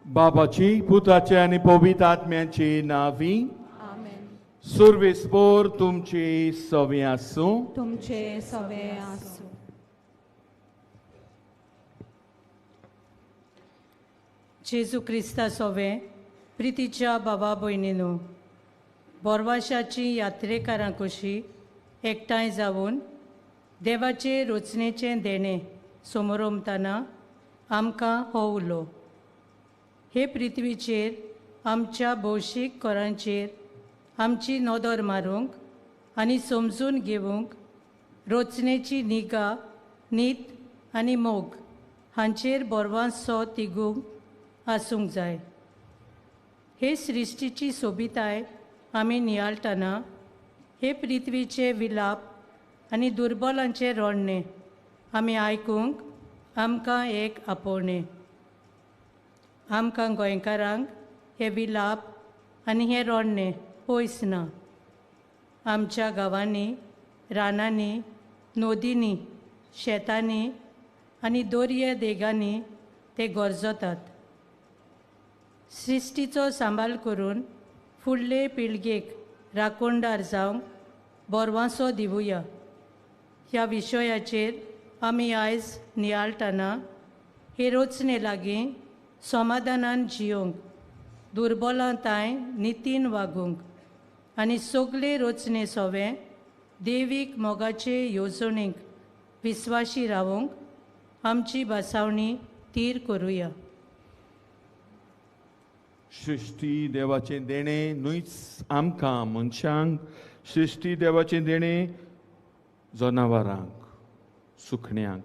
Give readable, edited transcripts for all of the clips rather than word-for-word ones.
बाबाची, पुत्राचे आणि पवित्र आत्म्याचे नावी. आमेन. सर्वेस्पर तुमचे सवे आसूं. तुमचे सवे आसूं. जेजू क्रिस्ता सोवे प्रितीच्या बाबा भयणीनो, बोरवाशाची यात्रेकारां कशी एकठांय जावन देवाचे रचनेचें देणें समोरमतना आमकां हो उलो. हे पृथ्वीचेर आमच्या भौशीक कोरांचेर आमची नदर मारूंक आनी समजून घेवंक रचनेची निगा, नीत आनी मोग हांचेर बोरवांसो तिगूंक आसूंक जाय. हे सृश्टीची सोबिताय आमी नियाळटना हे पृथ्वीचे विलाप आनी दुर्बलांचे रोडणे आमी आयकूंक आमकां एक आपोवणें. आमकां गोंयकारांक हे विलाप आनी हे रोडणे पयस ना. आमच्या गांवांनी, रानांनी, नदींनी, शेतांनी आनी दर्या देगांनी ते गरजतात. सृश्टीचो सांबाळ करून फुडले पिळगेक राखणदार जावंक बोरवांसो दिवया. ह्या विशयाचेर आमी आयज नियाळटना हे रचने लागीं समाधानान जियोंक, दुर्बलांताय नितीन वागूंक आनी सगळे रचने सोवे देवीक मोगाचे येवजणेक विस्वाशी रावंक आमची बासावणी तीर करुया. सृष्टी देवाचें देणें न्हूच आमकां मनशांक, सृष्टी देवाचें देणें जनावरांक, सुकण्यांक.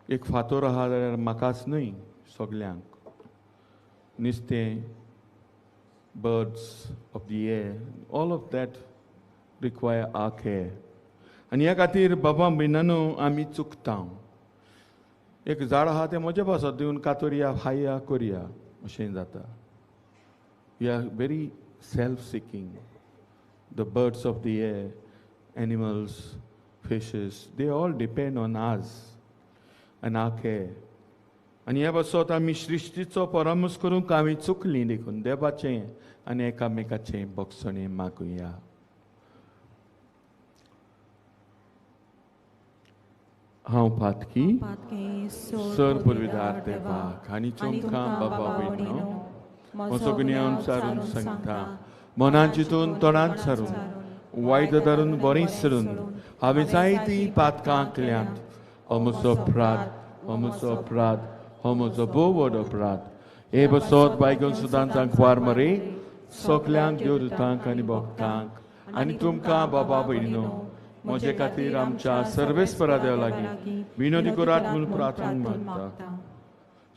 एक फातर आहा जाल्यार म्हाकाच न्हय, सगल्यांक. नुस्तें, birds of the air, all of that require our care. आनी ह्या खातीर बाबा भयणानो आमी चुकता. एक झाड आहा तें म्हज्या पासत दिवन कातरया, खाया, करया अशें जाता. We are very self seeking. The birds of the air, animals, fishes, they all depend on us आनी आर केअर. आनी ह्या पासत आमी सृश्टीचो परामर्श करूंक आमी चुकलीं देखून देवाचें आनी एकामेकाचें बक्षणें मागुया. हांव पातकी सर पुरविदार देवाक आनी तुमकां बाबा भयणो म्हजो गुन्यांव सारून सांगता. मनांत चिंतून तोंडांत सारून वायट धरून बरें सरून हांवें जायतीं पातकां केल्यांत. हो म्हजो अपराध, हो म्हजो अपराध, हो म्हजो भोव व्हड अपराध. हे बसत बायगून सुदांतांक वार मरे सगल्यांक देवदूतांक आनी भक्तांक आनी तुमकां बाबा भयणीनो म्हजे खातीर आमच्या सर्वेस्परा देवा लागीं विनोदी करात म्हणून प्रार्थना मागता.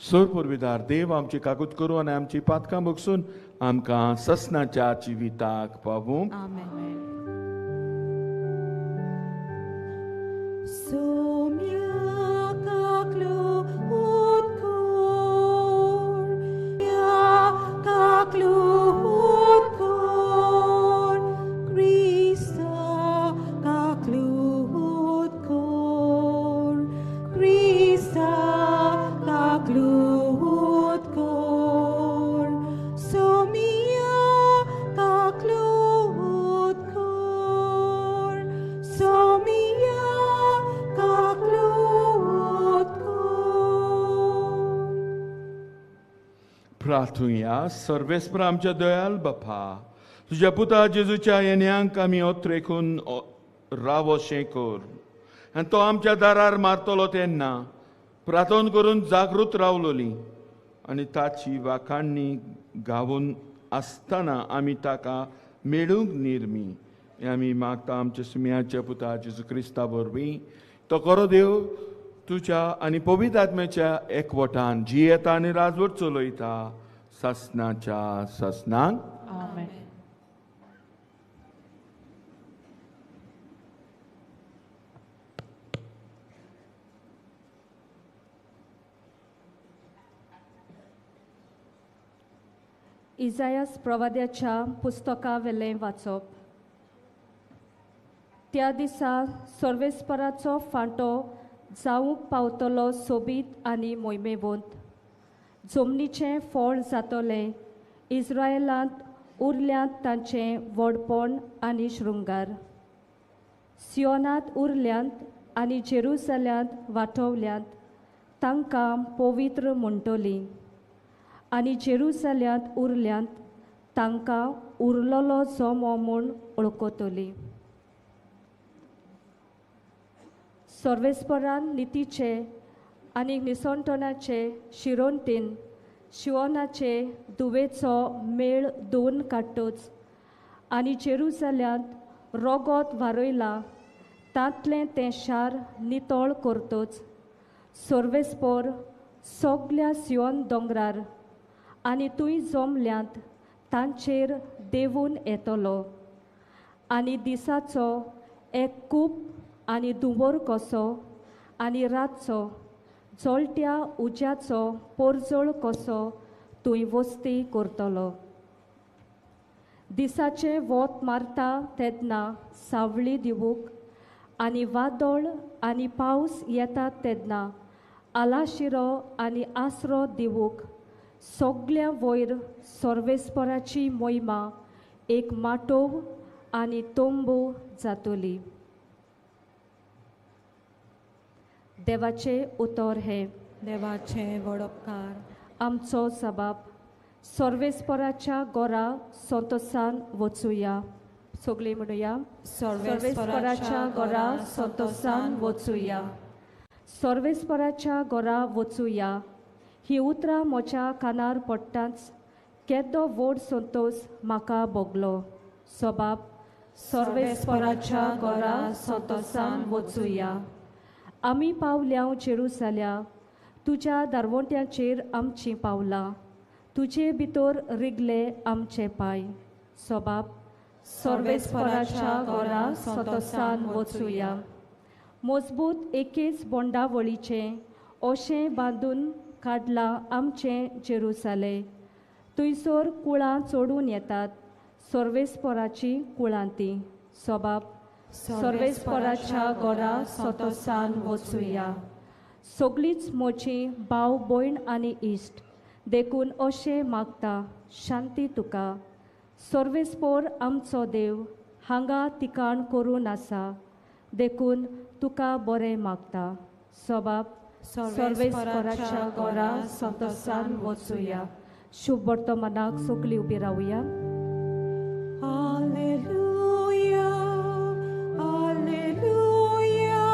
सर पुरविदार देव आमची काकूत करूं आनी आमची पातकां बगसून आमकां ससनाच्या जिविताक पावूंक. प्रार्थुया. सर्वेस्पर आमच्या दयाल बापा, तुझ्या पुता जेजूच्या येण्याक आमी ओत्रेकून रावोशें कर आनी तो आमच्या दारार मारतलो तेन्ना प्रार्थना करून जागृत रावलोली आनी ताची वाखाणणी गावून आसतना आमी ताका मेळूंक निर्मी हें आमी मागता आमच्या सुमयाच्या पुता जेजू क्रिस्ता वरवीं. तो खरो देव तुझ्या आनी पवित्र आत्म्याच्या एकवटान जी येता आनी राजवट चलयता ससनाच्या ससनाक. आमेन. इजायास प्रवाद्याच्या पुस्तका वेलें वाचप. त्या दिसा सर्वेस्पराचो फांटो जावंक पावतलो सोबीत आनी मोहिमेवंत. जमनीचें फळ जातलें. इस्रायेलांत उरल्यांत तांचें व्हडपण आनी शृंगार. सियोनांत उरल्यांत आनी जेरुसल्यांत वांटवल्यांत तांकां पवित्र म्हणटलीं. आनी जेरुसल्यांत उरल्यांत तांकां उरलोलो जोमो म्हूण वळखतलीं. सर्वेस्परान नितीचे आनी निसंतनाचे शिरोंतेन शिवनाचे दुवेचो मेळ दोन काडटोच. आनी जेरुसल्यांत रोगोत वारयला तांतलें तें शार नितळ करतोच. सर्वेस्पर सगल्या सियोन दोंगरार आनी तुय जमल्यांत तांचेर देंवून येतलो. आनी दिसाचो एक कूप आनी दुंवर कसो आनी रातचो जळट्या उज्याचो पोरजळ कसो तुय वस्ती करतलो. दिसाचें वत मारता तेन्ना सावळी दिवूक आनी वादळ आनी पावस येता तेन्ना आलाशिरो आनी आसरो दिवूक सगल्या वयर सर्वेस्पराची मोहिमा एक माटोव आनी तोंबू जातली. देवाचे उतर हे. देवाचे वडपकार. आमचो सबाब. सर्वेस्पराच्या गोरा संतोसान वचुया. सगळीं म्हणुया. सर्वेस्पराच्या गोरा संतोसान वचुया. सर्वेस्पराच्या गोरा वचुया. ही उतरां म्हज्या कानार पडटाच केदो व्हड संतोश म्हाका भोगलो. सबाब. सर्वेस्पराच्या गोरा संतोसान वचुया. आमी पावल्या जेरुसल्या. तुज्या दारवंट्यांचेर आमचीं पावलां. तुजे भितर रिगले आमचे पांय. सबाब. सर्वेस्पराच्या गोरा संतोसान वचुया. मजबूत एकेच बोंडावळीचें अशें बांदून काडलां आमचें जेरुसले. थंयसर कुळां चोडून येतात सर्वेस्पराची कुळां तीं. सबाब. सर्वेस्पराच्या गोरा संतोसान वचुया. सगळींच म्हजी भाव भयण आनी इश्ट देखून अशें मागता शांती तुका. सर्वेस्पर आमचो देव हांगा तिकाण करून आसा देखून तुका बरें मागता. सबाब. सर्वेस्पराच्या गोरा संतोसान वचुया. शुभ वर्तमानाक सगळीं उबी रावया. हालेलुया, हालेलुया,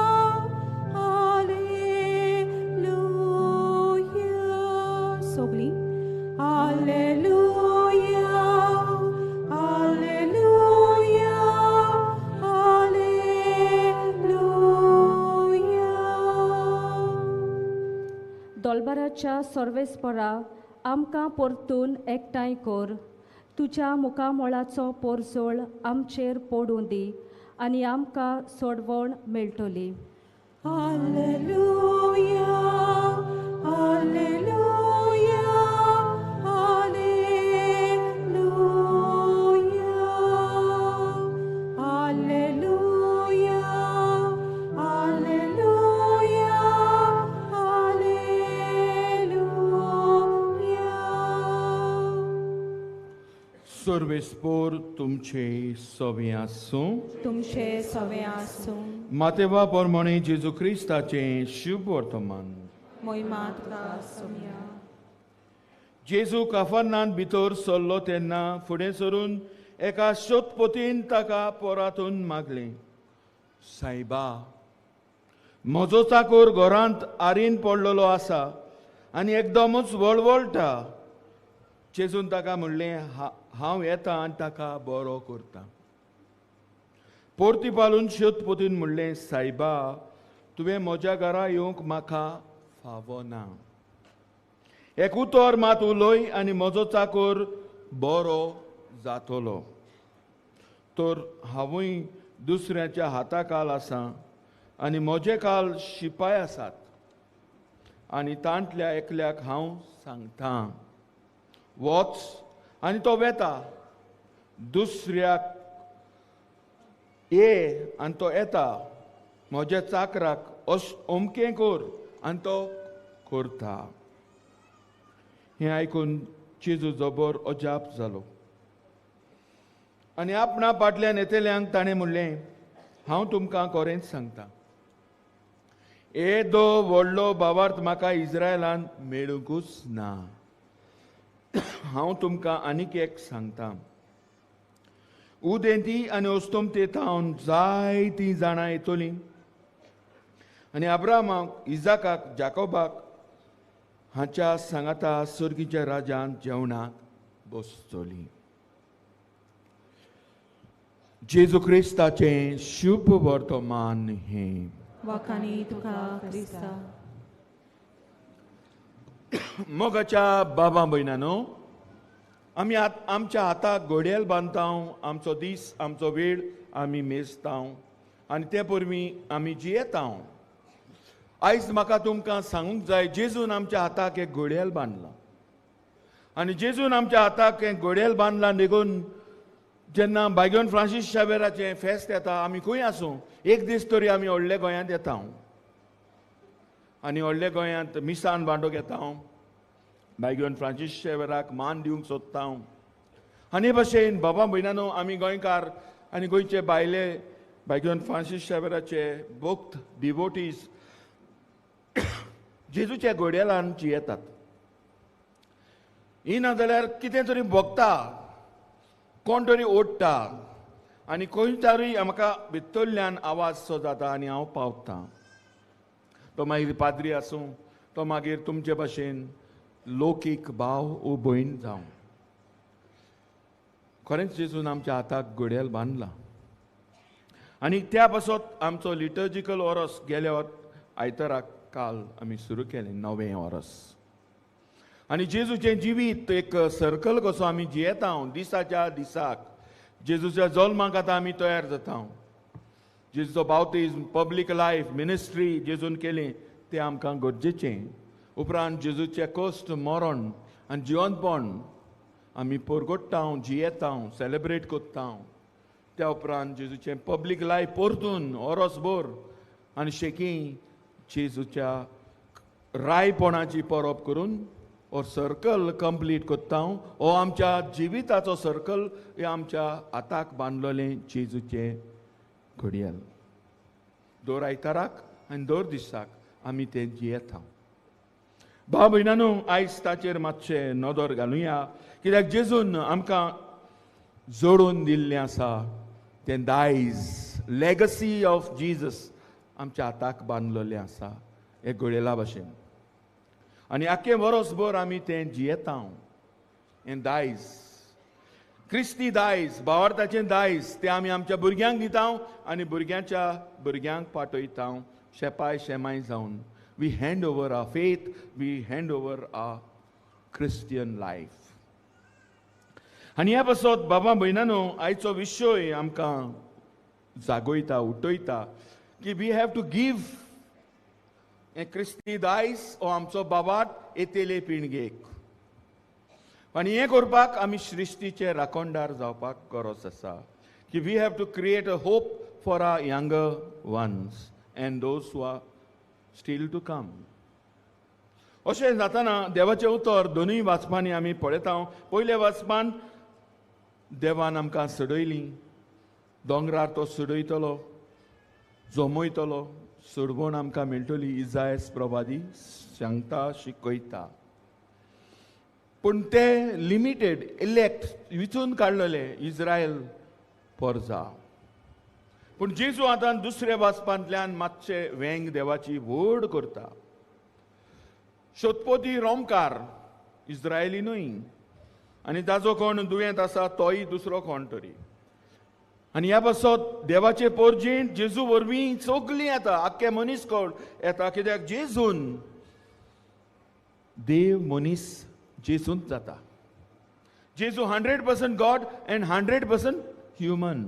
हालेलुया. सगळीं हालेलुया, हालेलुया, हालेलुया. दोलबाराच्या सर्वेस्परा आमकां परतून एकठांय कर. तुज्या मुखामळाचो पोरजोळ आमचेर पडूं दी आनी आमकां सोडवण मेळटली. Alleluia, Alleluia, Alleluia, Alleluia, Alleluia, Alleluia. सर्वेस्पोर तुमचे सवे आसूं. तुमचे सवे आसूं. मातेवा पोरमोणे जेजू क्रिस्ताचे शुभ वर्तमान. मोहिमा तुका आसूं. जेजू काफरनान भितर सरलो तेन्ना फुडें सरून एका सोदपोतीन ताका पोरातून मागलें, सायबा, म्हजो चाकर घरांत आरीन पडलेलो आसा आनी एकदमूच वळवळटा. जेजून ताका म्हणलें, हांव येतां आनी ताका बरो करतां. पोर्तिपालून सोदपोतीन म्हणलें, सायबा, तुवें म्हज्या घरा येवंक म्हाका फावो ना. एक उतर मात उलय आनी म्हजो चाकर बरो जातलो. तर हांवूय दुसऱ्याच्या हाताखाल आसां आनी म्हजे काल शिपाय आसात आनी तांतल्या एकल्याक हांव सांगतां, वच, आनी तो वेता. दुसऱ्याक ये आनी तो येता. म्हज्या चाकराक अमकें कर आनी तो करता. हें आयकून जेजू जबर अजाप जालो आनी आपणा फाटल्यान येतेल्यांक ताणें म्हणलें, हांव तुमकां खरेंच सांगतां, येदो व्हडलो भावार्थ म्हाका इस्रायलांत मेळूंकूच ना. हांव तुमकां आनीक एक सांगतां, उदेंती आनी ओस्तोमतेतावन जायतीं जाणां येतलीं आनी अब्राहमाक, इजाकाक, जाकोबाक हाच्या सांगाता सर्गीच्या राजान जेवणाक बसतलीं. जेजू क्रिस्ताचें शुभ वर्तमान हें. वखाणी तुका क्रिस्ता. मोगाच्या बाबा भयणानो, आमी आमच्या हाताक घडयाळ बांदतांव, आमचो दीस, आमचो वेळ आमी मेजतांव आनी ते परवीं आमी जियेतांव. आयज म्हाका तुमकां सांगूंक जाय, जेजून आमच्या हाताक एक घडयाळ बांदला आनी जेजून आमच्या हाताक एक घडयाळ बांदला देखून जेन्ना भाग्यवन फ्रांसीस शावेराचें फेस्त येता, आमी खंय आसूं, एक दीस तरी आमी व्हडल्या गोंयांत येता आनी व्हडल्या गोंयांत मिसान बांडूंक येता. भाग्यवन फ्रांसीस शावेराक मान दिवंक सोदता. आनी भशेन बाबा भयणानो, आमी गोंयकार आनी गोंयचे भायले भाग्यवन फ्रांसीस शावेराचे भक्त डिवोटीज जेजूच्या घडयाळान जियेतात. ही ना जाल्यार कितें तरी भोगता, कोण तरी ओडटा आनी खंय तरी म्हाका भितरल्यान आवाज सो जाता आनी हांव पावतां. तो मागीर पाद्री आसूं, तो मागीर तुमचे भाशेन लौकीक भाव वो भयण जावं. खरेंच जेजून आमच्या हाताक घडयाळ बांदला आनी त्या पासत आमचो लिटर्जिकल वरस गेल्या आयताराक काल आमी सुरू केलें, 9वें वरस. आनी जेजूचें जिवीत एक सर्कल कसो आमी जियेता. दिसाच्या दिसाक जेजूच्या जल्माक आतां आमी तयार जाता. जेजूचो बावतिझम, पब्लीक लायफ, मिनिस्ट्री जेजून केलें तें आमकां गरजेचें. उपरांत जेजूचें कश्ट, मरण आनी जिवंतपण आमी परगट्टा, जियेता, सेलेब्रेट कोत्ता. त्या उपरांत जेजूचें पब्लीक लायफ परतून वरसभर आनी शेकी जेजूच्या रायपणाची परब करून हो सर्कल कंप्लीट कोत्ता. हो आमच्या जिविताचो सर्कल, हे आमच्या हाताक बांदलेलें जेजूचें घडयाळ. दर आयताराक आनी दर दिसाक आमी तें जियेता. भाव भयणानो, आयज ताचेर मातशें नदर घालुया, कित्याक जेजून आमकां जोडून दिल्लें आसा तें दायज, लेगसी ऑफ जीजस आमच्या हाताक बांदलेलें आसा हे घडयाळा भाशेन. आनी आख्खें वरसभर आमी तें जियेता. हें दायज, क्रिस्ती दायज, भावार्थाचें दायज, तें आमी आमच्या भुरग्यांक दिता आनी भुरग्यांच्या भुरग्यांक पाठयता. शेपाय शेमाय जावन we hand over our faith, we hand over our Christian life. आनी ह्या पासत बाबा भयणानो, आयचो विशय आमकां जागयता, उठयता की वी हॅव टू गीव हे क्रिस्ती दायज हो आमचो बाबाट येतेले पिळगेक. आनी हें करपाक आमी सृश्टीचे राखणदार जावपाक गरज आसा की we have to create a hope for our younger ones and those who are still to come. अशें जाताना देवाचें उतर दोनूय वाचपांनी आमी पळयता. पयले वाचपान देवान आमकां सडयलीं, दोंगरार तो सडयतलो, जमयतलो, सडवण आमकां मेळटली. इजायस प्रवादी सांगता, शिकयता. पूण ते लिमिटेड इलेक्ट विचून काडलेले इज्रायल परजा. पूण जेजू आतां दुसऱ्या वाचपांतल्यान मातशे वेंग देवाची व्हड करता. शोधपोती रोमकार इज्रायली न्हय, आनी ताजो कोण दुयेंत आसा तोय दुसरो कोण तरी. आनी ह्या पासत देवाचे पोरजेंत जेजू वरवीं सगलीं येता, आख्खे मनीस कोण येता. कित्याक जेजून देव मनीस जेजूंत जाता. जेजू 100% गॉड एंड 100% ह्युमन.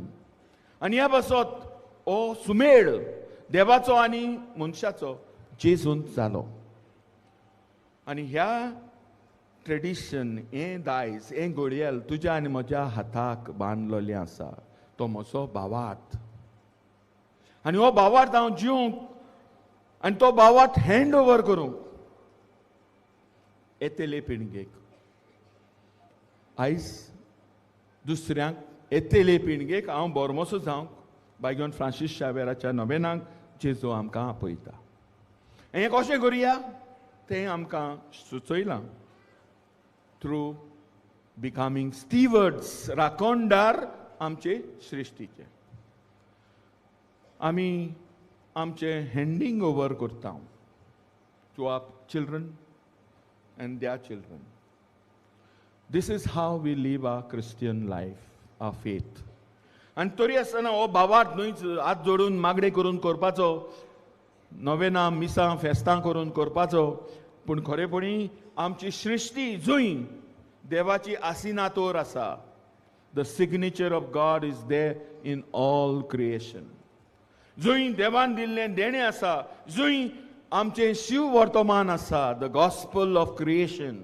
आनी ह्या पासत हो सुमेळ देवाचो आनी मनशाचो जेजूंत जालो. आनी ह्या ट्रेडिशन हें दायज हें घडयाळ तुज्या आनी म्हज्या हाताक बांदलेलें आसा. तो म्हजो भावार्थ. आनी हो भावार्थ हांव जिवंक आनी तो भावार्थ हँड ओवर करूंक येतेले पिळगेक. आयज दुसऱ्यांक येतेले पिळगेक हांव बोरमोसो जावंक बायगोन फ्रांसीस शावेराच्या नोवेनाक जेजू आमकां आपयता. हें कशें करुया तें आमकां सुचयलां थ्रू बिकमिंग स्टीवर्ड्स, राखणदार आमचे सृश्टीचे. आमी आमचे हँडिंग ओवर करता to our children and their children. This is how we live our Christian life, our faith. आनी तरी आसतना हो भावार्थ न्हूच हात जोडून मागणे करून करपाचो, नोवेना मिसां फेस्तां करून करपाचो. पूण खरेपणी आमची सृश्टी जूंय देवाची आसिनातोर आसा. The signature of God is there in all creation. जूंय देवान दिल्लें देणें आसा, जूंय आमचे शिव वर्तमान आसा, the gospel of creation.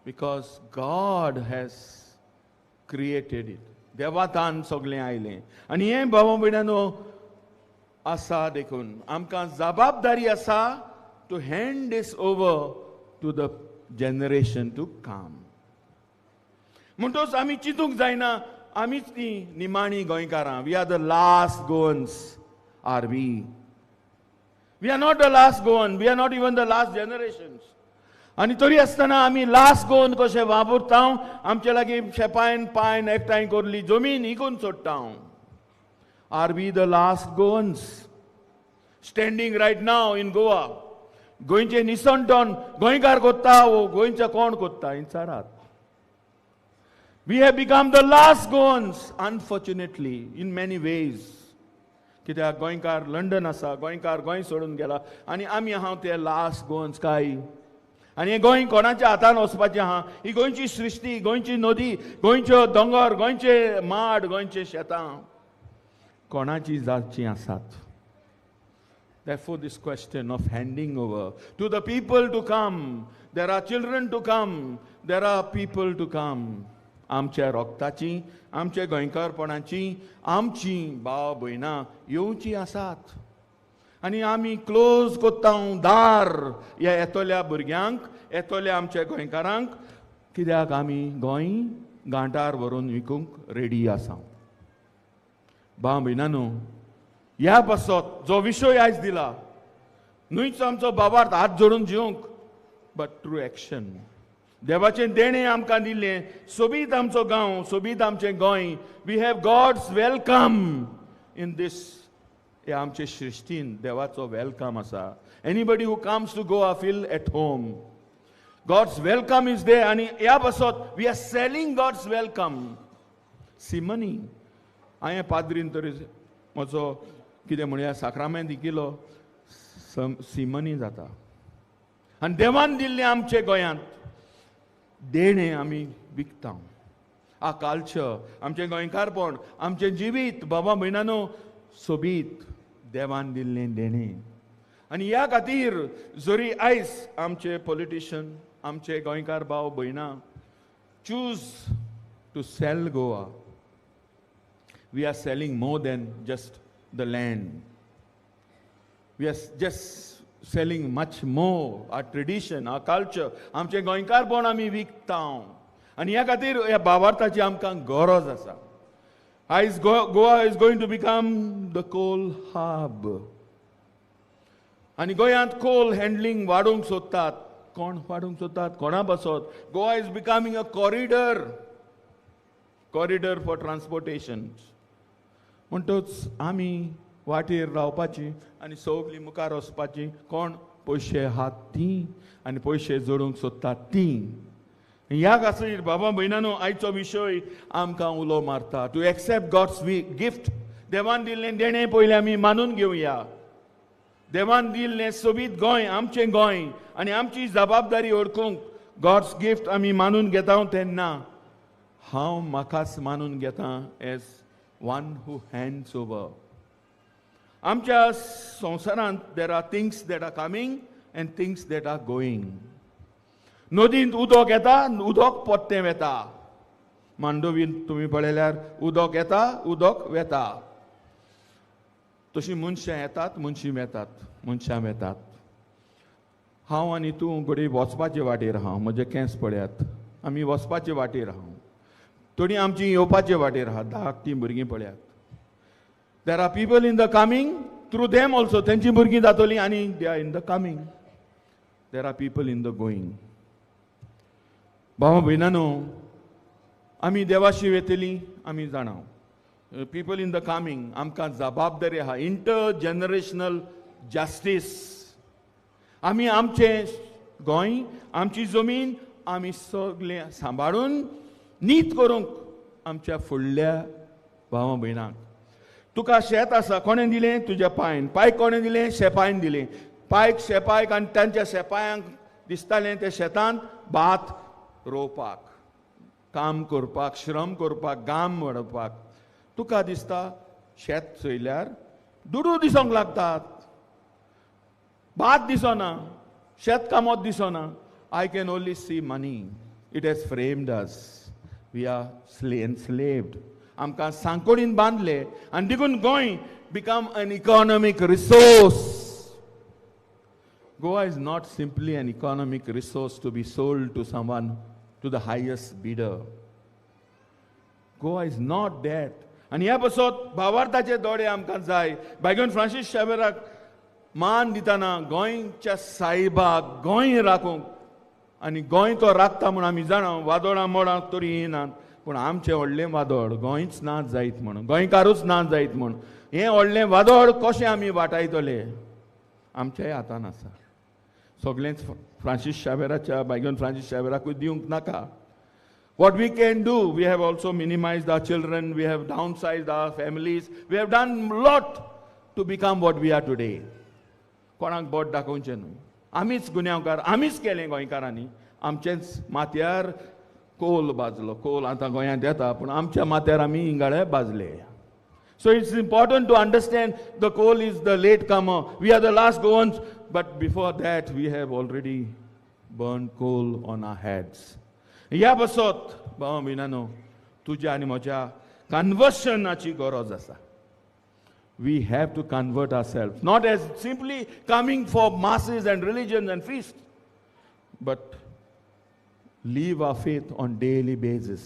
Because God has created it. देवातान सगळें आयलें. आनी हें भाव भयणानो आसा देखून आमकां जबाबदारी आसा to hand this over to the generation to come. म्हणटच आमी चिंतूंक जायना आमीच ती निमाणी गोंयकारां. We are the last Goans are we. We are not the last goan. We are not even the last generations. आनी तरी आसतना आमी लास्ट गोवन कशें वावुरता. आमचे लागीं शेपायन पायन एकठांय करली जमीन इकून सोडटा. Are we the last Goans standing right now in Goa? गोंयचे निसंटोन गोंयकार कोत्ता वो गोंयचे कोण कोत्ता विचारात. We have become the last Goans unfortunately in many ways. कित्याक गोंयकार लंडन आसा, गोंयकार गोंय सोडून गेला आनी आमी आहा ते लास्ट गोवन्स काय. आनी हें गोंय कोणाच्या हातान वचपाचें आहा? ही गोंयची सृश्टी, गोंयची नदी, गोंयच्यो दोंगर, गोंयचे माड, गोंयचे शेतां कोणाची जावची आसात? Therefore this question of handing over to the people to come. There are children to come. There are people to come. आमच्या रोगताची, आमच्या गोंयकारपणाची आमची भाव भयणां येवची आसात. आनी आमी क्लोज कोत्ता दार ह्या येतोल्या भुरग्यांक, येतोल्या आमच्या गोंयकारांक. कित्याक आमी गोंय गांठार व्हरून विकूंक रेडी आसा. भाव भयणांनो, ह्या पासत जो विशय आयज दिला न्हूच आमचो भावार्थ हात जोडून जिवंक, बट थ्रू एक्शन. देवाचें देणें आमकां दिल्लें. सोबीत आमचो गांव, सोबीत आमचें गोंय. We have God's welcome in this. हे आमचे सृश्टीन देवाचो वेलकम आसा. Anybody who comes to Goa feel at home. God's welcome is there. आनी ह्या पासत we are selling God's welcome. सिमनी हांवें पाद्रीन तरी म्हजो कितें म्हणया साक्रामेंत दिकिलो सिमनी जाता. आनी देवान दिल्लें आमचे गोंयांत देणें आमी विकता. आ कल्चर, आमचें गोंयकारपण, आमचें जिवीत बाबा भयणांनो सोबीत देवान दिल्लें देणें. आनी ह्या खातीर जरी आयज आमचे पॉलिटिशियन, आमचे गोंयकार भाव भयणां choose to sell Goa, we are selling more than just the land. We are just selling much more our tradition, our culture. आमचे गोंयकारपण आमी विकतां. आनी ह्या खातीर ह्या भावार्थाची आमकां गरज आसा. आयज Goa is going to become the coal hub. आनी गोंयांत कोल हँडलिंग वाडोवंक सोदतात. कोण वाडोवंक सोदतात? कोणा पासत? Goa is becoming a corridor for transportation. म्हणटच आमी वाटेर रावपाची आनी सगळीं मुखार वचपाची. कोण? पयशे आहात तीं आनी पयशे जोडूंक सोदतात तीं. ह्या खातीर बाबा भयणांनो, आयचो विशय आमकां उलो मारता. To accept God's gift. देवान दिल्लें देणें पयलें आमी मानून घेवया. देवान दिल्लें सोबीत गोंय, आमचें गोंय, आनी आमची जबाबदारी ओळखूंक गॉड्स गिफ्ट आमी मानून घेता तेन्ना हांव म्हाकाच मानून घेतां age one who hands over. आमच्या संवसारांत there are things that are coming and things that are going. नदींत उदक येता, उदक पोत्तें वेता. मांडोवीन तुमी पळयल्यार उदक येता, उदक वेता. तशीं मनशां येतात, मनशां वेतात. हांव आनी तूं घडये वचपाचे वाटेर आहा. म्हजे केंस पळयात. आमी वचपाचे वाटेर आहा. थोडीं आमची येवपाचे वाटेर आहा. धाकटीं भुरगीं पळयात. देर are people in the coming, through them also तेंची भुरगीं जातलीं आनी they are in the coming. There are people in the going. भावा भयणांनो, आमी देवाशी वेतलीं आमी जाणां. पीपल इन द कमिंग आमकां जबाबदारी आहा. Inter generational justice. आमी आमचें गोंय, आमची जमीन आमी सगळें सांबाळून नीत करूंक आमच्या फुडल्या भावां भयणांक. तुका शेत आसा, कोणें दिलें? तुज्या पांयन. पांयक कोणें दिलें? शेपायन दिलें. पांयक शेपायक आनी तांच्या शेपायांक दिसतालें ते शेतांत भात रोवपाक, काम करपाक, श्रम करपाक, घाम वडोवपाक. तुका दिसता शेत चोयल्यार दुडू दिसोंक लागतात, भात दिसना, शेत कामत दिसना. I can only see money. It has framed us. We are enslaved. आमकां सांकोडीन बांदले आनी देखून गोंय become an economic resource. Goa is not simply an economic resource to be sold to someone, to the highest bidder. Goa is not that. आनी ह्या बसत भावार्थाचे दोडे आमकां जाय. भायगून फ्रांसीस शावेराक मान दितना गोंयच्या साहिबाक गोंय राखूंक, आनी गोंय तो राखता म्हूण आमी जाणा. वादोळां मोडां तरी येनात, पूण आमचें व्हडलें वादळ गोंयच ना जायत म्हणून, गोंयकारूच ना जायत म्हूण. हें व्हडलें वादळ कशें आमी वाटायतले आमच्याय हातान आसा. सगळेंच फ्रांसीस शावेराच्या, भायगून फ्रांसीस शावेराकूय दिवंक नाका. What we can do, we have also minimized our children, we have downsized our families, we have done a lot to become what we are today. कोणाक बोट दाखोवचें न्हू. आमीच गुन्यांवकार, आमीच केलें गोंयकारांनी. आमचेच माथ्यार कोल बाजलो. कोल आतां गोंयांत येता, पूण आमच्या माथ्यार आमी इंगाळे बाजले. So it's important to understand the coal is the late comer. We are the last ones, but before that we have already burned coal on our heads. ह्या बसत भावा भयणांनो, तुज्या आनी म्हज्या कन्वर्शनाची गरज आसा. We have to convert ourselves, not as simply coming for masses and religions and feasts, but live our faith on daily basis.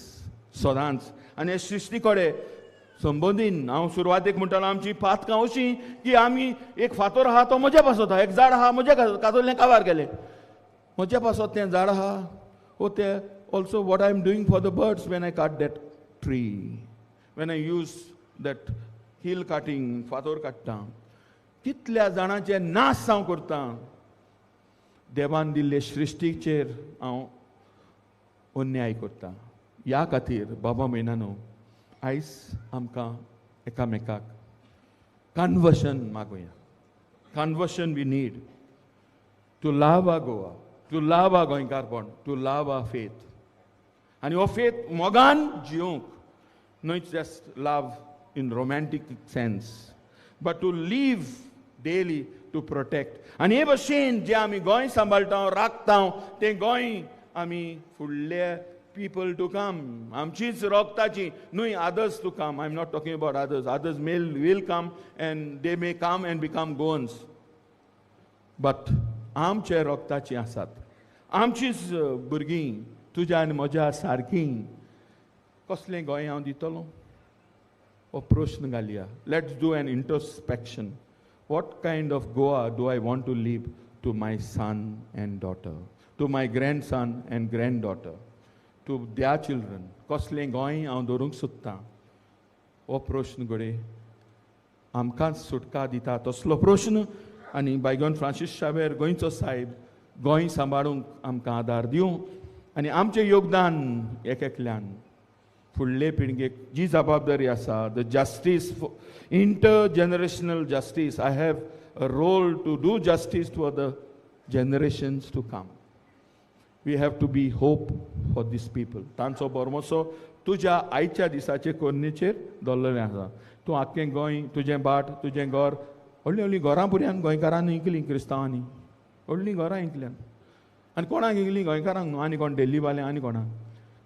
सदांच. आनी सृश्टी कडेन संबंदीन हांव सुरवातेक म्हणटालो आमची पातकां अशीं की आमी एक फातर आहा तो म्हज्या पासत आहा, एक झाड आहा म्हज्या कातरलें काबार केलें. म्हज्या पासत तें झाड आहा, वो तें also what I am doing for the birds when I cut that tree, when I use that hill cutting, फातर काडटा. कितल्या जाणांचे नाश हांव करता. देवान दिल्ले सृश्टीचेर हांव अन्याय करता. ह्या खातीर बाबा भयणांनो, आयज आमकां एकामेकाक कन्वर्शन मागुया. Conversion we need to love our Goa, to love our गोंयकारपण, टू लव आवर फेथ. आनी हो फेथ मोगान जिवंक, न्हय just love in romantic sense, but to live daily, to protect. आनी हे भशेन जे आमी गोंय सांबाळटा राखता तें गोंय आमी फुडल्या people to come. आमचीच रोगताची न्हय, others to come. I'm not talking about others. Others will come and they may come and become Goans. But आमचे रोगताची आसात. आमचीच भुरगीं तुज्या आनी म्हज्या सारकीं. कसलें गोंय हांव दितलो? हो प्रश्न घालया. Let's do an introspection. What kind of Goa do I want to leave to my son and daughter, to my grandson and granddaughter, to their children? कसलें गोंय हांव दवरूंक सोदतां? हो प्रश्न घडये आमकांच सुटका दिता तसलो प्रश्न. आनी बायगॉन फ्रांसीस शावेर गोंयचो साहेब गोंय सांबाळूंक आमकां आदार दिवं आनी आमचें योगदान एकल्यान फुडले पिळगेक जी जबाबदारी आसा, the justice, intergenerational justice. I have a role to do justice to the generations to come. We have to be hope for these people. तांचो बोरमोसो तुज्या आयच्या दिसाचे कोन्नेचेर दवरलेलें आसा. तूं आख्खें गोंय, तुजें बाट, तुजें घर, व्हडलीं व्हडलीं घरां पुऱ्यान गोंयकारांनी इंकलीं, क्रिस्तांवांनी व्हडलीं घरां इंकल्यान. आनी कोणाक इंकलीं? गोंयकारांक न्हू. आनी कोण दिल्लीवाले आनी कोणाक?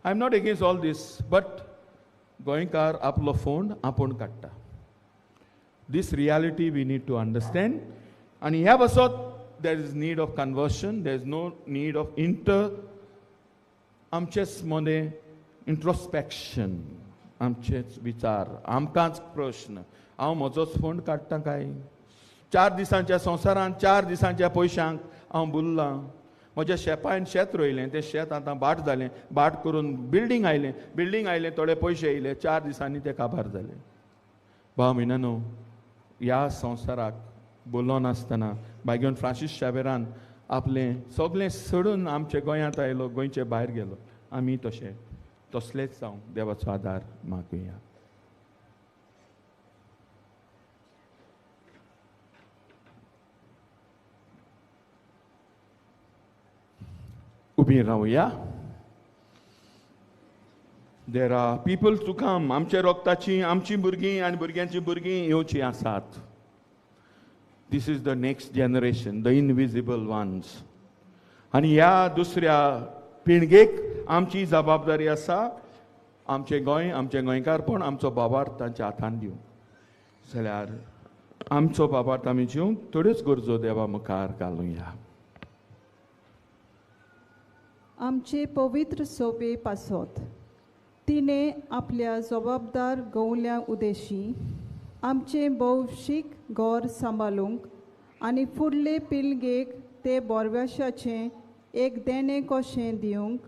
I am not against all this, but गोंयकार आपलो फोंड आपूण काडटा. This reality we need to understand. आनी ह्या बसत there is need of conversion, there is no need of आमचेच मोने इंट्रोस्पेक्शन, आमचेच विचार, आमकांच प्रश्न. हांव म्हजोच फोंड काडटा काय? 4 दिसांच्या संवसारांत 4 दिसांच्या पयशांक हांव बुरलां. म्हज्या शेपायन शेत रोयलें, तें शेत आतां बाट जालें, बाट करून बिल्डींग आयलें, थोडे पयशे येयले, 4 दिसांनी तें काबार जालें. भाव मिनानो, ह्या संवसाराक बोलो नासतना बायगॉन फ्रांसीस शावेरान आपलें सगळें सोडून आमचे गोंयांत आयलो, गोंयचे भायर गेलो. आमी तसलेच जावं देवाचो आदार मागुया. उबी रावया. There are people to come. आमचे रोगताची आमची भुरगीं आनी भुरग्यांची भुरगीं येवची आसात. This is the next generation, the invisible ones. आनी ह्या दुसऱ्या पिळगेक आमची जबाबदारी आसा. आमचें गोंय, आमचें गोंयकारपण, आमचो बाबार्थ तांच्या हातान दिवं. जाल्यार आमचो बाबार्थ आमी जिवंक थोड्योच गरजो देवा मुखार घालुया. आमचे पवित्र सोबे पासत तिने आपल्या जबाबदार गवल्या उदेशी आमचे भौशीक घर सांबाळूंक आनी फुडले पिळगेक ते बोरव्याशाचें एक देणे कशें दिवंक,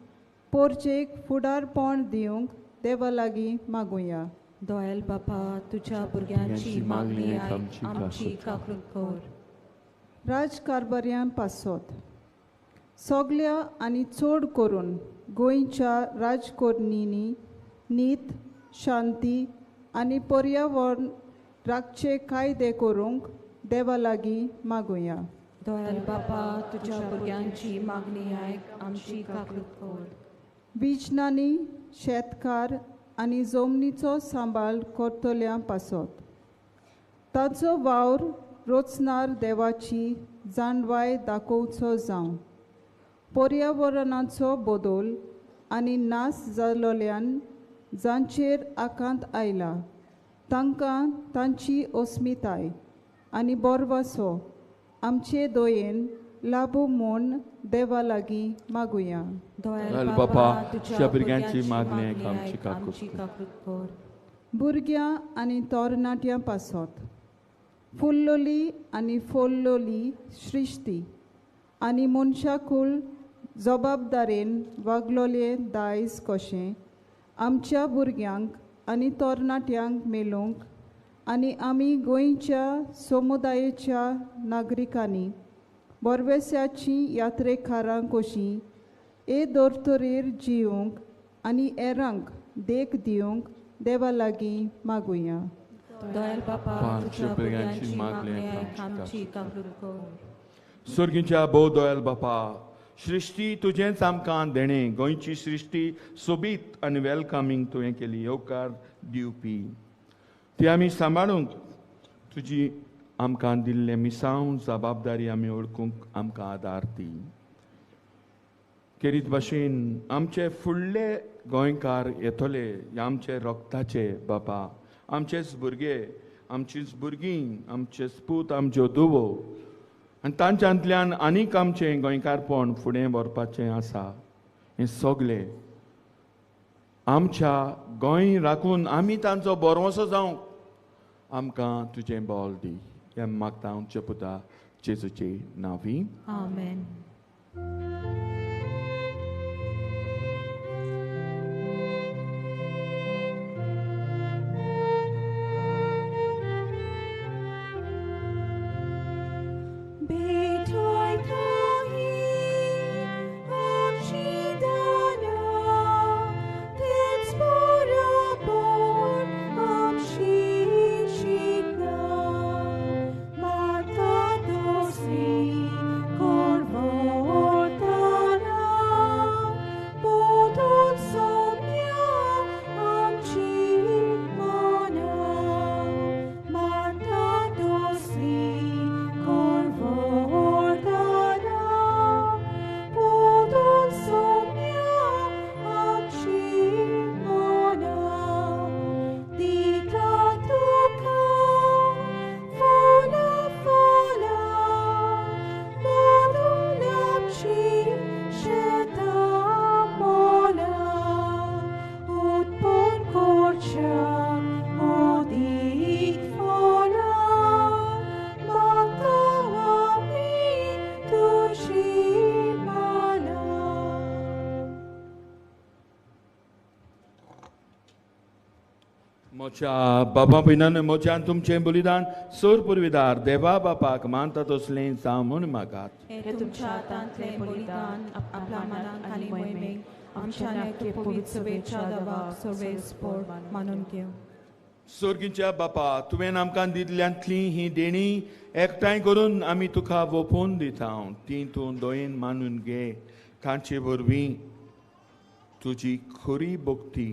पोरचेक फुडारपण दिवंक देवा लागीं मागुया. दयाल बापा, तुज्या भुरग्यांची मागणी आमची काकूट कर. राजकारभाऱ्यां पासत सगळ्या आनी चड करून गोंयच्या राजकोरणींनी नीत, शांती आनी पर्यावरण राखचे कायदे करूंक देवा लागीं मागुया. दयाल बापा, तुज्या भुरग्यांची मागणी आमची काकूट कर. विजनांनी शेतकार आनी जमनीचो सांबाळ करतल्या पासत ताचो वावर रोचणार देवाची जाणवाय दाखोवचो जावं. पर्यावरणाचो बदल आनी नाश जालोल्यान जांचेर आकांत आयला तांकां तांची अस्मिताय आनी बोरवासो आमचे दयेन लाभो म्हूण देवा लागीं मागुया. दयाल बापा, तुज्या भुरग्यांची मागणी आमची काकूट कर. भुरग्यां आनी तरणाट्यां पासत फुल्लोली आनी फोल्लोली सृश्टी आनी मनशाकूल जबाबदारेन वागलोले दायज कशें आमच्या भुरग्यांक आनी तरणाट्यांक मेळूंक आनी आमी गोंयच्या समुदायाच्या नागरिकांनी बोरवेसाची यात्रेकारां कशीं ए दोर्तोरेर जिवंक आनी एरांक देख दिवंक देवा लागीं मागुया. दयाल बापा, तुज्या भुरग्यांची मागणी आमची काकूट कर. सुर्गीच्या भोव दयाल बापा, सृश्टी तुजेंच आमकां देणें. गोंयची सृश्टी सोबीत आनी वेलकमींग तुवें केली. येवकार दिवपी ती आमी सांबाळूंक तुजी आमकां दिल्ले मिसांव जबाबदारी आमी ओळखूंक आमकां आदार दी. खेरीत भाशेन आमचे फुडले गोंयकार येतले आमचे रक्ताचे बापा, आमचेच भुरगे, आमचीच भुरगीं, आमचेच पूत, आमच्यो धुवो, आनी तांच्यांतल्यान आनीक आमचें गोंयकारपण फुडें व्हरपाचें आसा. हें सगलें आमच्या गोंय राखून आमी तांचो बोरवोसो जावंक आमकां तुजें बोल दी. हें मागता हांव तुज्या पुता जेजूचे नांवी. आमेन. मोच्या बाबा भयणान मोच्यान तुमचें बलिदान सोर पुरविदार देवा बापाक मानता तसलें जावं म्हूण मागात. हे तुमच्या हातांतलें बलिदान आपल्या मनाक आनी मोहिमेक आमच्या नेके पवित्र सभेच्या दबाक सर्वेस्पोर मानून घेव. सर्गीच्या बापा, तुवें आमकां दिल्ल्यांतली ही देणी एकठांय करून आमी तुका ओपोवन दिता. ती तूं दोयेन मानून घे. तांचे वरवीं तुजी खरी भक्ती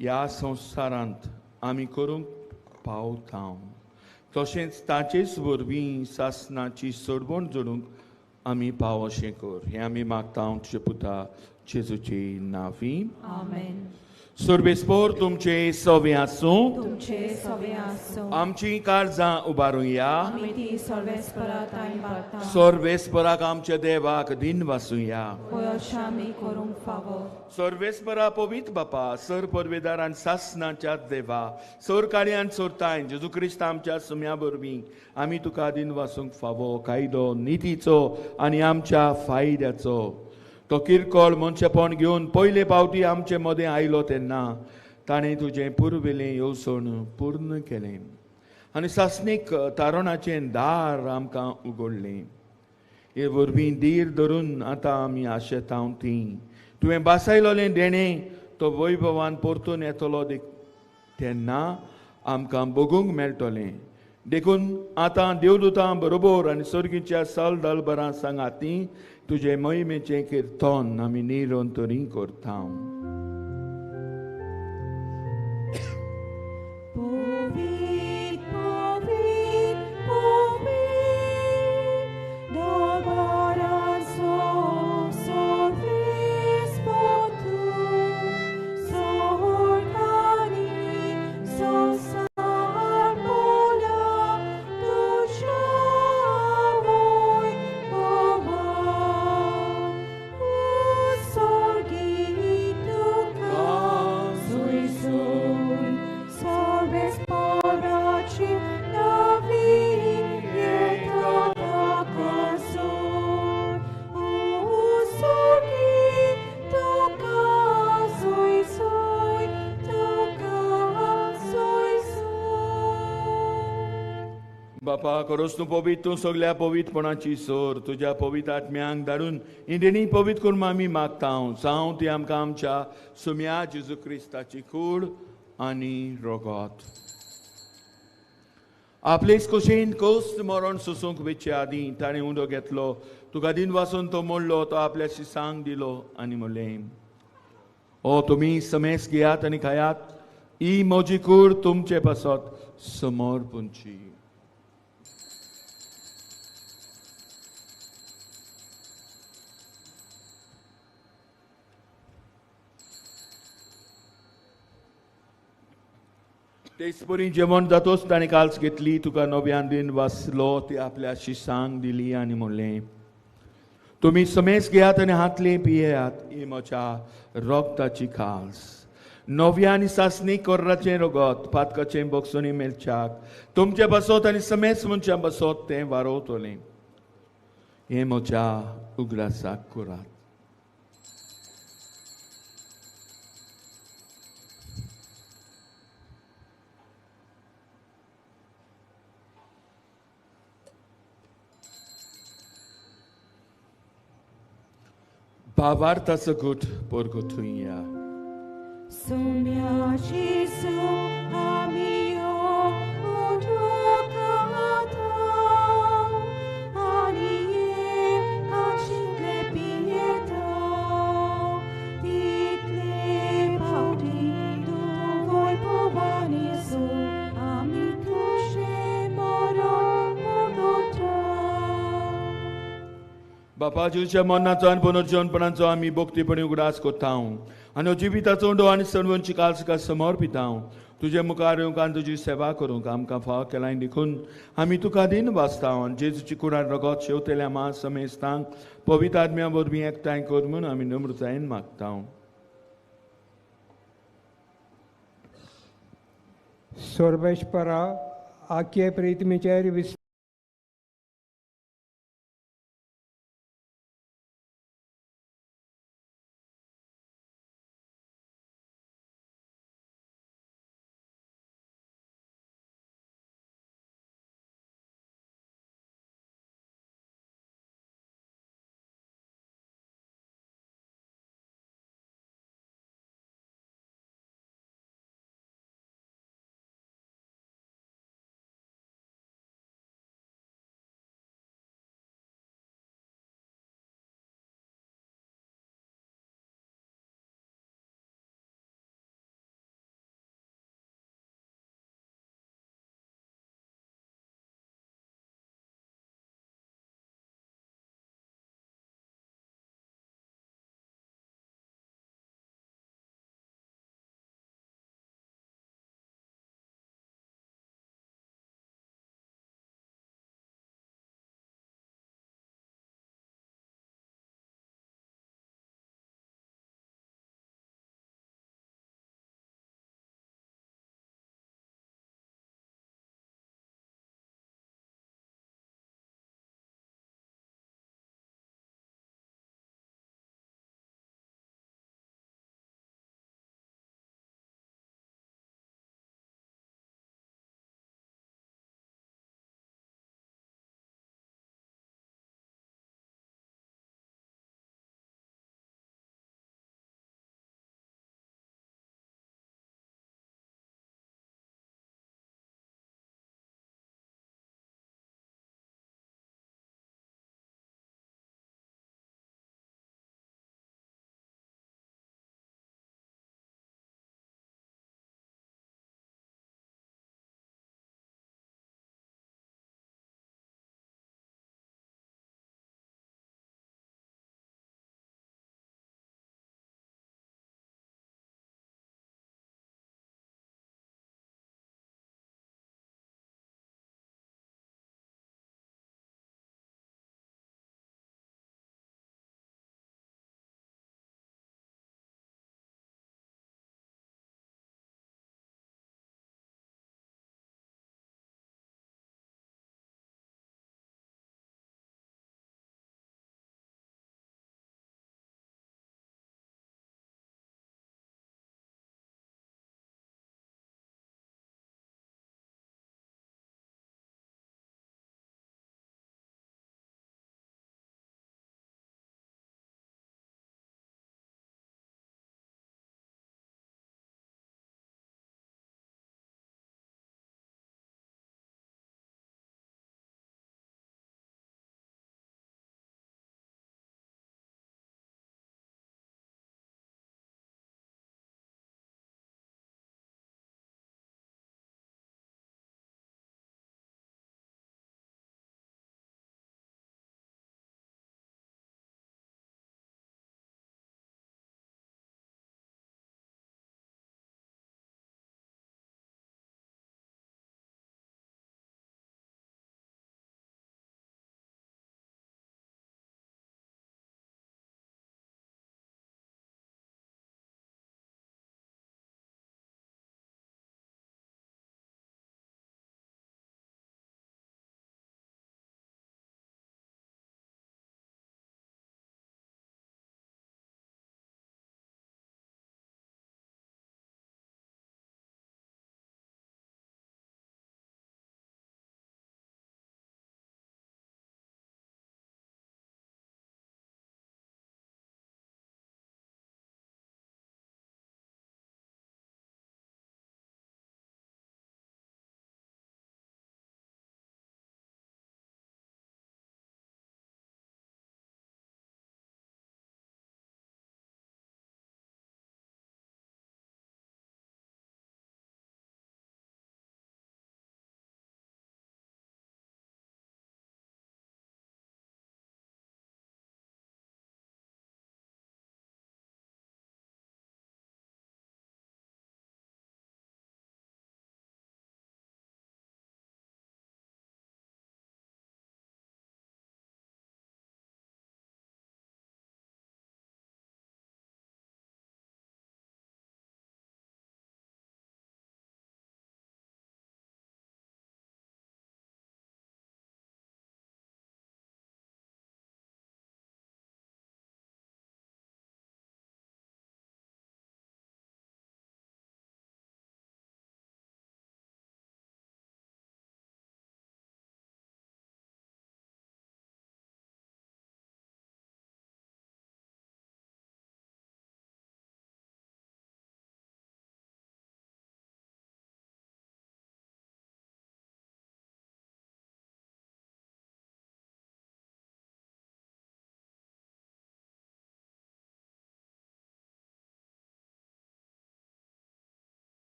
ह्या संवसारांत आमी करूंक पावता. तशेंच ताचेच वरवीं सासणाची सोडवण जोडूंक आमी पाव अशें कर. हें आमी मागता तुजे पुता जेजूचे नांवी. आमेन. सर्वेस्पोर तुमचे सवे आसूं. तुमचे सवे आसूं. आमची काळजां उबारुया. आमी ती सर्वेस्परात आनी बाळगता. सर्वेस्पराक आमच्या देवाक दिन वासुया. पळय अशें आमी करूंक फावो. सर्वेस्परा पवित्र बापा, सर परवेदारान सासणाच्या देवा, सर काळयान सोरताय जेजू क्रिस्त आमच्या सुम्या वरवीं आमी तुका दिन वासूंक फावो कायदो नितीचो आनी आमच्या फायद्याचो. तो किरकोळ मनशापण घेवन पयले पावटी आमचे मदें आयलो तेन्ना ताणें तुजें पुर्विलें येवसण पूर्ण केलें आनी सासणीक तारुणाचें दार आमकां उगडलें. हे वरवीं धीर धरून आतां आमी आशेतांव ती तुवें बासायलोलें देणें तो वैभवान परतून येतलो तेन्ना आमकां बगूंक मेळटलें. देखून आतां देवदूतां बरोबर आनी सर्गीच्या सल दलबरां सांगाती तुजे मोहिमेचें किर्तन आमी निरंतरी करता. बापा, खरोच तूं पवित्र, तूं सगल्या पवित्रपणाची सोर तुज्या पवित्र आत्म्यांक धाडून ही देणी पवित्र करून आमी मागता. जावं ती आमकां आमच्या सुम्या जेजू क्रिस्ताची कूड आनी रोगोत. आपलेच कुशीन कोस्त मरण सुसूंक वेचे आदीं ताणें उदो घेतलो, तुका दिन वासून तो मोडलो, तो आपल्याशी सांग दिलो आनी म्हणलें, ओ तुमी समेस घेयात आनी खायात, ही म्हजी कूड तुमचे पासत समोर पुंची. ते इस्पुरी जेवण जातोच ताणें काल्स घेतली, तुका नव्यान दिन वाचलो ती आपल्या शिसांक दिली आनी म्हणलें, तुम्ही समेस घेयात आनी हातले पियेयात, ही म्हज्या रोगताची काल्स. नव्या आनी सासणी कोर्राचें रगत पातकाचें बोगसोनी मेलच्याक तुमचे बसोत आनी समेस मनशां बसोत तें वारोवतलें. हें म्हज्या उगडासाक करात. भावार्थाचो घुट पोरगोतुया. Sumia Jesu amio utukata anie kachile pieta title paudi tu voi povani su ami kushe moro mogota. बापा जुच्या मनाचो आनी पुनर्जन्मपणाचो आमी भोक्तीपणी उगडास कोत्ता आनी जिविताचो उंडो आनी सर्वांची काल्सका समर्पिता. तुजे मुखार येवंक आनी तुजी सेवा करूंक आमकां फाव केलाय देखून आमी तुका दिन वाचता. जेजूची कुरार रगत शेवतेल्या मा समेस्तांक पवित्र आत्म्या वरवीं एकठांय कर म्हूण आमी नम्रतायेन मागता. सर्वेश्वरा आख्ये प्रितमेचेर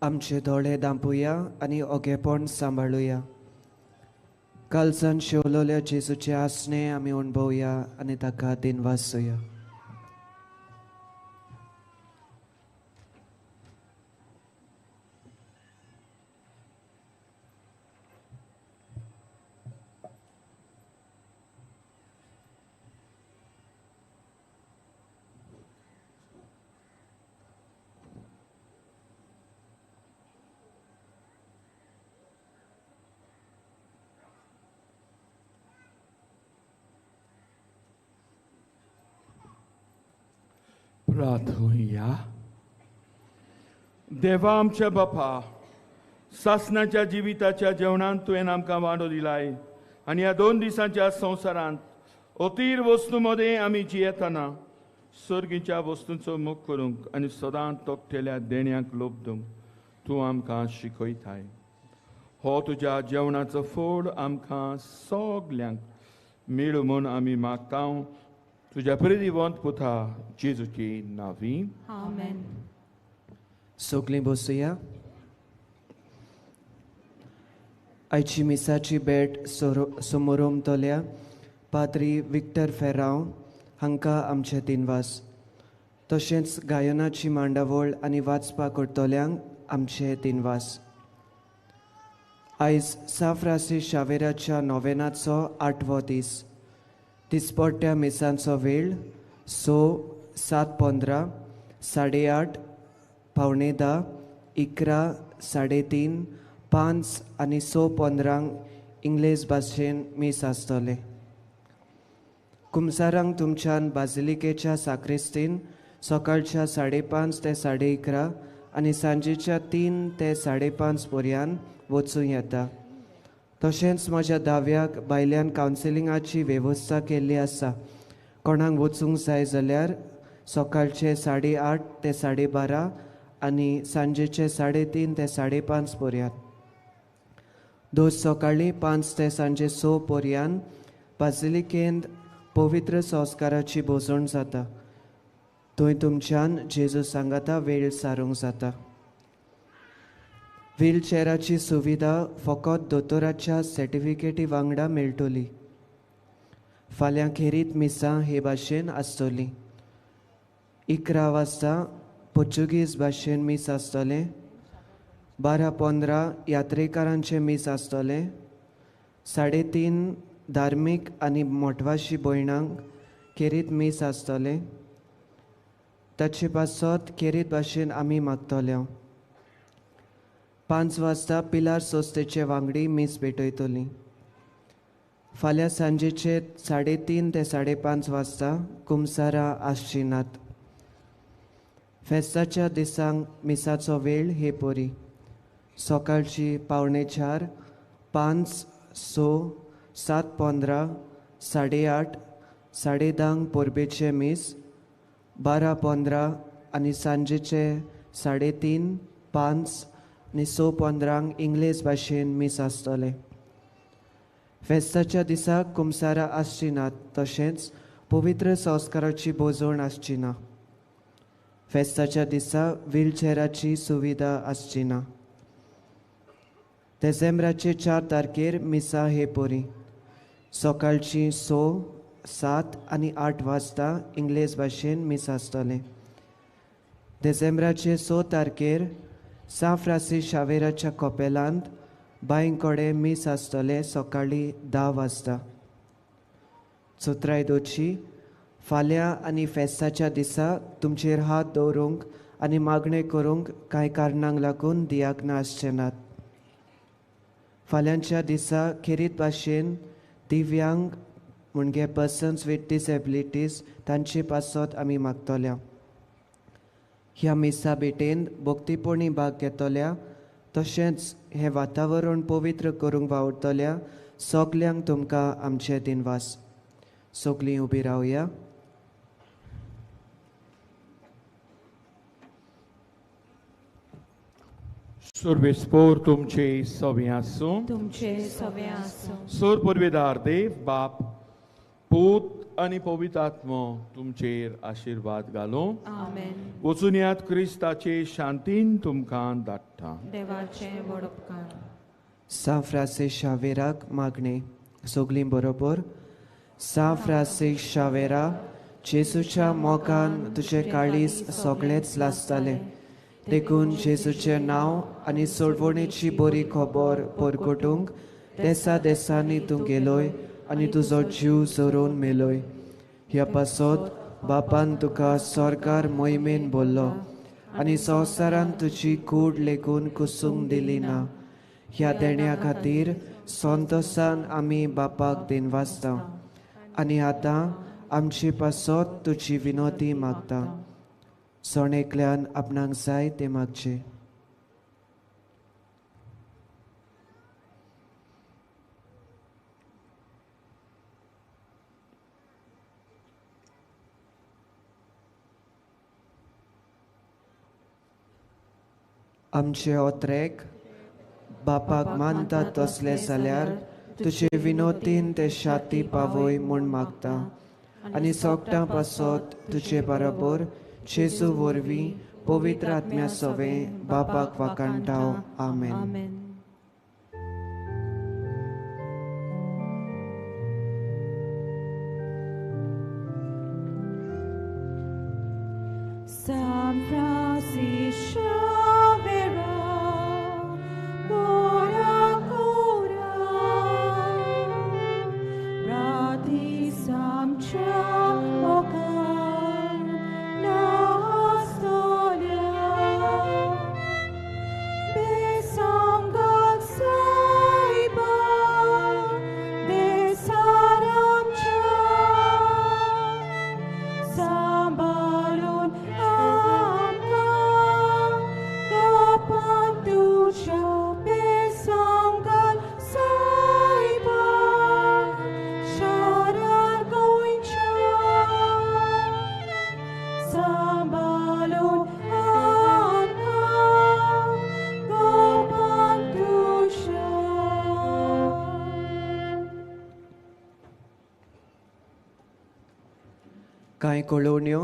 आमचे दोळे धांपुया आनी ओगेपण सांबाळुया. कालसान शेवलोल्या जेजूचे आसने आमी अणभवया आनी ताका दिनवासूया. प्रार्थूया. देवा आमच्या बापा, सासनाच्या जिविताच्या जेवणांत तुवें आमकां वाडो दिलाय आनी ह्या 2 दिसांच्या संवसारांत अतीर वस्तूंमध्ये आमी जियेतना सर्गीच्या वस्तूंचो मोग करूंक आनी सदांच तोखटेल्या देण्यांक लोबदूंक तूं आमकां शिकयताय. हो तुज्या जेवणाचो फोड आमकां सगल्यांक मेळूं म्हूण आमी मागतां तुज्या प्रिदिवंत पुता जेजूची नांवी. आमेन. सगलीं बसूया. आयची मिसाची भेट समोरुमतल्या पाद्री विक्टर फेरांव हांकां आमचे दिनवास. तशेंच गायनाची मांडावळ आनी वाचपाक करतल्यांक आमचे दिनवास. आयज साफ्रासी शावेराच्या नोवेनाचो 8वो दीस. दिसपट्ट्या मिसांचो वेळ 6, 7:15, 8:30, 9:45, 11, 3:30, 5 आनी 6:15 इंग्लीश भाशेन मीस आसतले. कुमसारांक तुमच्यान बाजिलिकेच्या साक्रिस्तीन सकाळच्या 5:30 ते 11:30 आनी सांजेच्या 3 ते 5:30 पर्यंत वचूं येता. तशेंच म्हज्या दाव्याक भायल्यान कावन्सिलिंगाची वेवस्था केल्ली आसा. कोणाक वचूंक जाय जाल्यार सकाळचे 8:30 ते 12:30 आनी सांजेचे 3:30 ते 5:30 पर्यंत. दोस सकाळीं 5 ते सांजे 6 पर्यंत बाजिलिकेंत पवित्र संस्काराची बोसण जाता. थंय तुमच्यान जेजू सांगाता वेळ सारूंक जाता. व्हीलचॅराची सुविधा फकत दोतोराच्या सर्टिफिकेटी वांगडा मेळटली. फाल्यां खेरीत मिसां हे भाशेन आसतली. 11 वाजता पोर्चुगीज भाशेन मीस आसतले. 12:15 यात्रेकारांचे मीस आसतले. 3:30 धार्मीक आनी मोटवाशी भयणांक खेरीत मीस आसतले. ताचे पासत खेरीत भाशेन आमी मागतले. 5 वाजता पिलार सोस्तेचे वांगडी मीस भेटयतली. फाल्यां सांजेचे 3:30 ते 5:30 वाजता कुमसारां आसची नात. फेस्ताच्या दिसांक मिसाचो वेळ हे परी. सकाळची 4:45, 5, 6, 7:15, 8:30, 10:30 पोरबेचे मीस. 12:15 आनी सांजेचे 3:30, 5 आनी 6:15 इंग्लीश भाशेन मीस आसतले. फेस्ताच्या दिसाक कुमसारां आसची नात. तशेंच पवित्र संस्काराची बोजवण आसची ना. फेस्ताच्या दिसा व्हीलचॅराची सुविधा आसची ना. डिसेंबराचे 4 तारखेर मिसा हे परी. सकाळची 6, 7 आनी 8 वाजता इंग्लीश भाशेन मीस आसतलें. डिसेंबराचे 6 तारखेर सा फ्रांसीस शावेराच्या कॉपेलांत बांयकडे मीस आसतलें सकाळीं 10 वाजता. चोत्रायदोची फाल्यां आनी फेस्ताच्या दिसा तुमचेर हात दवरूंक आनी मागणें करूंक कांय कारणांक लागून दियाकनां आसचे नात. फाल्यांच्या दिसा खेरीत भाशेन दिव्यांग म्हणजे पर्सन्स विथ डिसेबिलिटीज तांचे पासत आमी मागतल्या. ह्या मिसा भेटेंत भक्तीपोणी भाग घेतल्या तशेंच हें वातावरण पवित्र करूंक वावुरतल्या सगल्यांक तुमकां आमचे दिनवास. सगलीं उबी रावया. Survespor तुमचे सवे आसूं. तुमचे सवे आसूं. सोर परवेदार देव बाप पूत आनी पवित्र आत्मो तुमचेर आशिर्वाद घालूं. आमेन. वचून यात क्रिस्ताचे शांतीन तुमकां धाडटा. देवाचे व्हड उपकार. सा फ्रांसीस शावेराक मागणें. सगलीं बरोबर. सा फ्रांसीस शावेरा, जेसूच्या मोगान तुजें काळीज सगळेंच लासतालें. देखून जेसूचें नांव आनी सोडवणेची बरी खबर परगटूंक देसा देसांनी तूं गेलोय आनी तुजो जीव जोरून मेलोय. ह्या पासत बापान तुका सरकार मोहिमेन बोल्लो आनी संवसारान तुजी कूड लेगून कुसूंक दिली ना. ह्या देण्या खातीर संतोसान आमी बापाक दिनवासता आनी आतां आमची पासत तुजी विनोदी मागता. सोणेकल्यान आपणाक जाय ते मागचे. आमचे ओत्रेक बापाक मानता तसले जाल्यार तुजे विनोदीन ते शाती पावय म्हूण मागता आनी सोगटां पासत तुजे बरोबर जेजू वरवीं पवित्र आत्म्या सवे बापाक वाकाणटाव. आमेन. आमेन. San Francis Xaviera, ora cura, rati samcha okan na stolia, besam gal saiba, besaram cha, sambalun कांय कळोवण्यो.